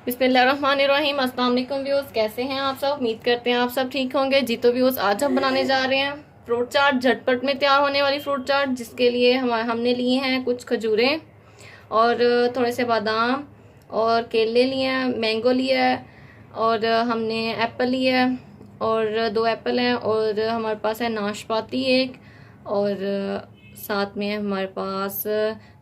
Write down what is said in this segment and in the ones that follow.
बिस्मिल्लाहिर्रहमानिर्रहीम। अस्सलाम वालेकुम व्यूअर्स, कैसे हैं आप सब? उम्मीद करते हैं आप सब ठीक होंगे जी। तो व्यूअर्स, आज हम बनाने जा रहे हैं फ्रूट चाट, झटपट में तैयार होने वाली फ्रूट चाट, जिसके लिए हमने लिए हैं कुछ खजूरें और थोड़े से बादाम और केले लिए हैं, मैंगो लिया है और हमने एप्पल लिया है और 2 एप्पल हैं और हमारे पास है नाशपाती एक और साथ में हमारे पास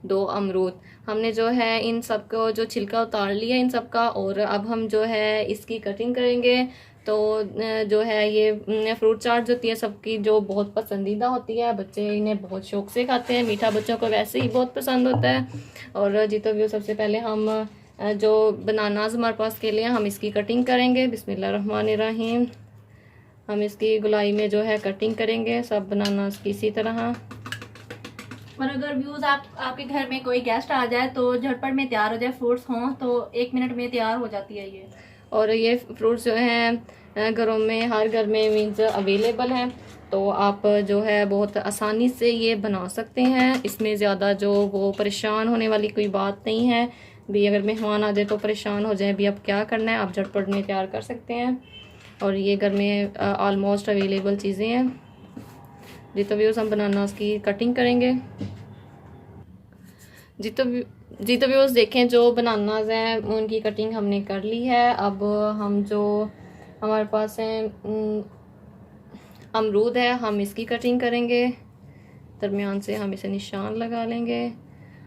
2 अमरूद। हमने जो है इन सब को जो छिलका उतार लिया इन सब का, और अब हम जो है इसकी कटिंग करेंगे। तो जो है ये फ्रूट चाट जो होती है सबकी जो बहुत पसंदीदा होती है, बच्चे इन्हें बहुत शौक से खाते हैं, मीठा बच्चों को वैसे ही बहुत पसंद होता है। और जी तो व्यू, सबसे पहले हम जो बनानाज हमारे पास के लिए हम इसकी कटिंग करेंगे। बिस्मिल्लाहिर्रहमानिर्रहीम। हम इसकी गुलाई में जो है कटिंग करेंगे सब बनानाज की इसी तरह। और अगर व्यूज आपके घर में कोई गेस्ट आ जाए तो झटपट में तैयार हो जाए, फ्रूट्स हों तो 1 मिनट में तैयार हो जाती है ये। और ये फ्रूट्स जो हैं घरों में, हर घर में मीन्स अवेलेबल हैं, तो आप जो है बहुत आसानी से ये बना सकते हैं। इसमें ज़्यादा जो वो परेशान होने वाली कोई बात नहीं है भी। अगर मेहमान आ जाए तो परेशान हो जाए भी अब क्या करना है, आप झटपट में तैयार कर सकते हैं। और ये घर में ऑलमोस्ट अवेलेबल चीज़ें हैं जी। तो व्यूज़, हम बनाना उसकी कटिंग करेंगे जी। तो व्यूअर्स देखें, जो बनानाज हैं उनकी कटिंग हमने कर ली है। अब हम जो हमारे पास हैं अमरूद है, हम इसकी कटिंग करेंगे। दरमियान से हम इसे निशान लगा लेंगे।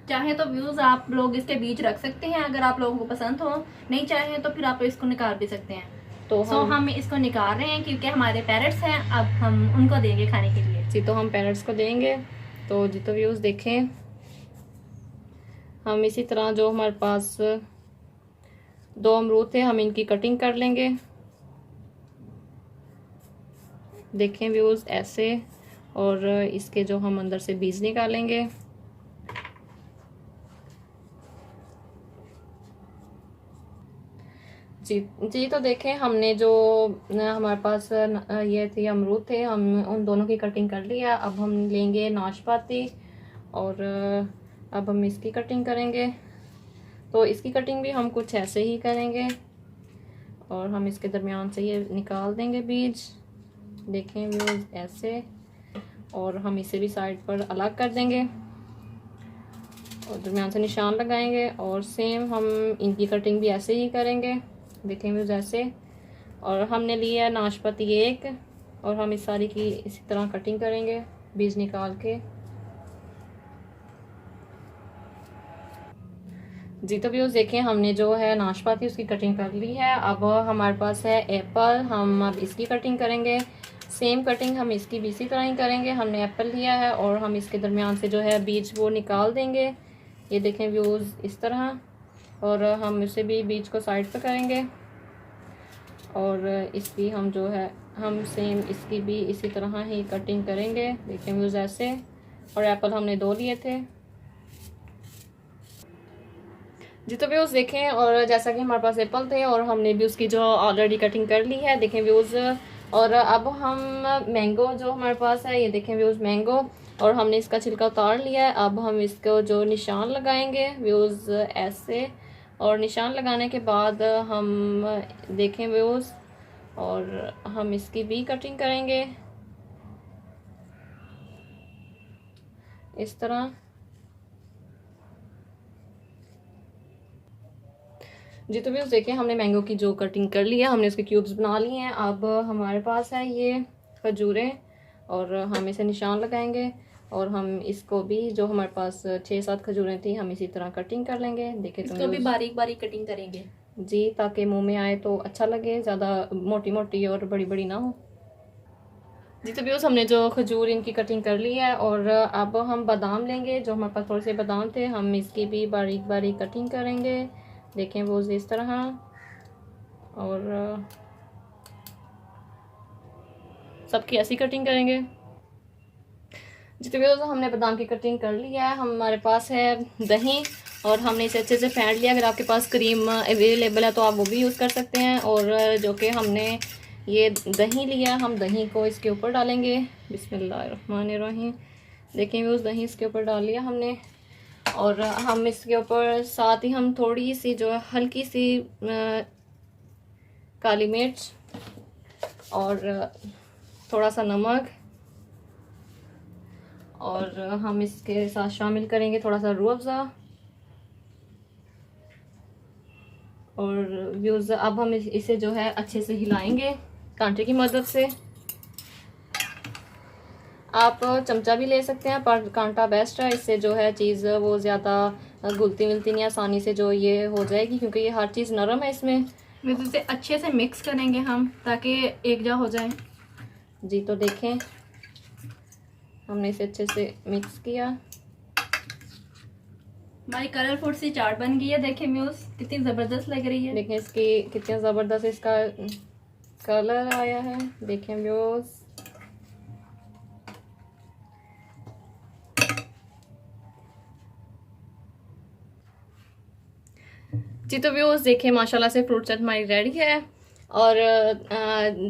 चाहे तो व्यूज आप लोग इसके बीज रख सकते हैं अगर आप लोगों को पसंद हो, नहीं चाहे तो फिर आप इसको निकाल भी सकते हैं। तो हम इसको निकाल रहे हैं क्योंकि हमारे पेरेंट्स हैं, अब हम उनको देंगे खाने के लिए जी। तो हम पेरेंट्स को देंगे। तो जी तो व्यूज देखें, हम इसी तरह जो हमारे पास 2 अमरूद थे हम इनकी कटिंग कर लेंगे। देखें व्यूज़ ऐसे, और इसके जो हम अंदर से बीज निकालेंगे। जी जी। तो देखें, हमने जो हमारे पास ये थे अमरूद थे, हम उन दोनों की कटिंग कर लिया। अब हम लेंगे नाशपाती और अब हम इसकी कटिंग करेंगे। तो इसकी कटिंग भी हम कुछ ऐसे ही करेंगे और हम इसके दरमियान से ये निकाल देंगे बीज। देखें व्यूज़ ऐसे, और हम इसे भी साइड पर अलग कर देंगे और दरमियान से निशान लगाएंगे। और सेम हम इनकी कटिंग भी ऐसे ही करेंगे। देखें व्यूज़ ऐसे। और हमने लिया नाशपाती एक, और हम इस सारी की इसी तरह कटिंग करेंगे बीज निकाल के जी। तो व्यूज़ देखें, हमने जो है नाशपाती उसकी कटिंग कर ली है। अब हमारे पास है एप्पल, हम अब इसकी कटिंग करेंगे। सेम कटिंग हम इसकी भी इसी तरह ही करेंगे। हमने एप्पल लिया है और हम इसके दरमियान से जो है बीज वो निकाल देंगे। ये देखें व्यूज़ इस तरह, और हम इसे भी बीज को साइड पर करेंगे। और इसकी हम जो है हम सेम इसकी भी इसी तरह ही कटिंग करेंगे। देखें व्यूज़ ऐसे। और एप्पल हमने 2 लिए थे जी। तो व्यूज़ देखें, और जैसा कि हमारे पास एप्पल थे और हमने भी उसकी जो ऑलरेडी कटिंग कर ली है। देखें व्यूज़, और अब हम मैंगो जो हमारे पास है, ये देखें व्यूज़ मैंगो, और हमने इसका छिलका उतार लिया है। अब हम इसको जो निशान लगाएंगे व्यूज़ ऐसे, और निशान लगाने के बाद हम देखें व्यूज़, और हम इसकी भी कटिंग करेंगे इस तरह जी। तो व्यूज़ देखिए, हमने मैंगो की जो कटिंग कर ली है, हमने उसके क्यूब्स बना लिए हैं। अब हमारे पास है ये खजूरें, और हम इसे निशान लगाएंगे। और हम इसको भी जो हमारे पास 6-7 खजूरें थी हम इसी तरह कटिंग कर लेंगे। देखिए इसको भी बारीक बारीक कटिंग करेंगे जी, ताकि मुंह में आए तो अच्छा लगे, ज़्यादा मोटी मोटी और बड़ी बड़ी ना हो जी। तो व्यूज़, हमने जो खजूर इनकी कटिंग कर ली है। और अब हम बादाम लेंगे, जो हमारे पास थोड़े से बादाम थे, हम इसकी भी बारीक बारीक कटिंग करेंगे। देखें वो इस तरह, और सबकी ऐसी कटिंग करेंगे जी। तो व्यूज़, हमने बादाम की कटिंग कर ली है। हमारे पास है दही, और हमने इसे अच्छे से फेंट लिया। अगर आपके पास क्रीम अवेलेबल है तो आप वो भी यूज़ कर सकते हैं। और जो कि हमने ये दही लिया, हम दही को इसके ऊपर डालेंगे। बिस्मिल्लाहिर्रहमानिर्रहीम। देखें व्यूज़, दही इसके ऊपर डाल लिया हमने। और हम इसके ऊपर साथ ही हम थोड़ी सी जो है हल्की सी काली मिर्च और थोड़ा सा नमक, और हम इसके साथ शामिल करेंगे थोड़ा सा रूह अफ़ज़ा। और व्यूज़ अब हम इसे जो है अच्छे से हिलाएंगे कांटे की मदद से। आप चमचा भी ले सकते हैं पर कांटा बेस्ट है, इससे जो है चीज़ वो ज़्यादा घुलती मिलती नहीं, आसानी से जो ये हो जाएगी क्योंकि ये हर चीज़ नरम है इसमें। इसे अच्छे से मिक्स करेंगे हम ताकि एक जा हो जाए। जी तो देखें हमने इसे अच्छे से मिक्स किया। हमारी कलरफुल सी चाट बन गई है। देखें व्यूज़ कितनी ज़बरदस्त लग रही है। देखें इसकी कितना ज़बरदस्त इसका कलर आया है। देखें व्यूज़ जी तो व्यूज़ देखें माशाल्लाह से फ्रूट चाट हमारी रेडी है। और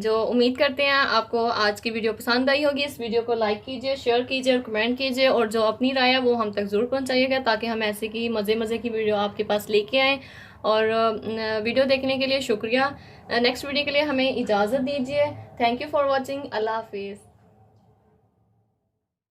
जो उम्मीद करते हैं आपको आज की वीडियो पसंद आई होगी। इस वीडियो को लाइक कीजिए, शेयर कीजिए और कमेंट कीजिए, और जो अपनी राय है वो हम तक ज़रूर पहुंचाइएगा ताकि हम ऐसे की मज़े की वीडियो आपके पास लेके आएँ। और वीडियो देखने के लिए शुक्रिया। नेक्स्ट वीडियो के लिए हमें इजाज़त दीजिए। Thank you for watching. अल्लाह हाफिज़।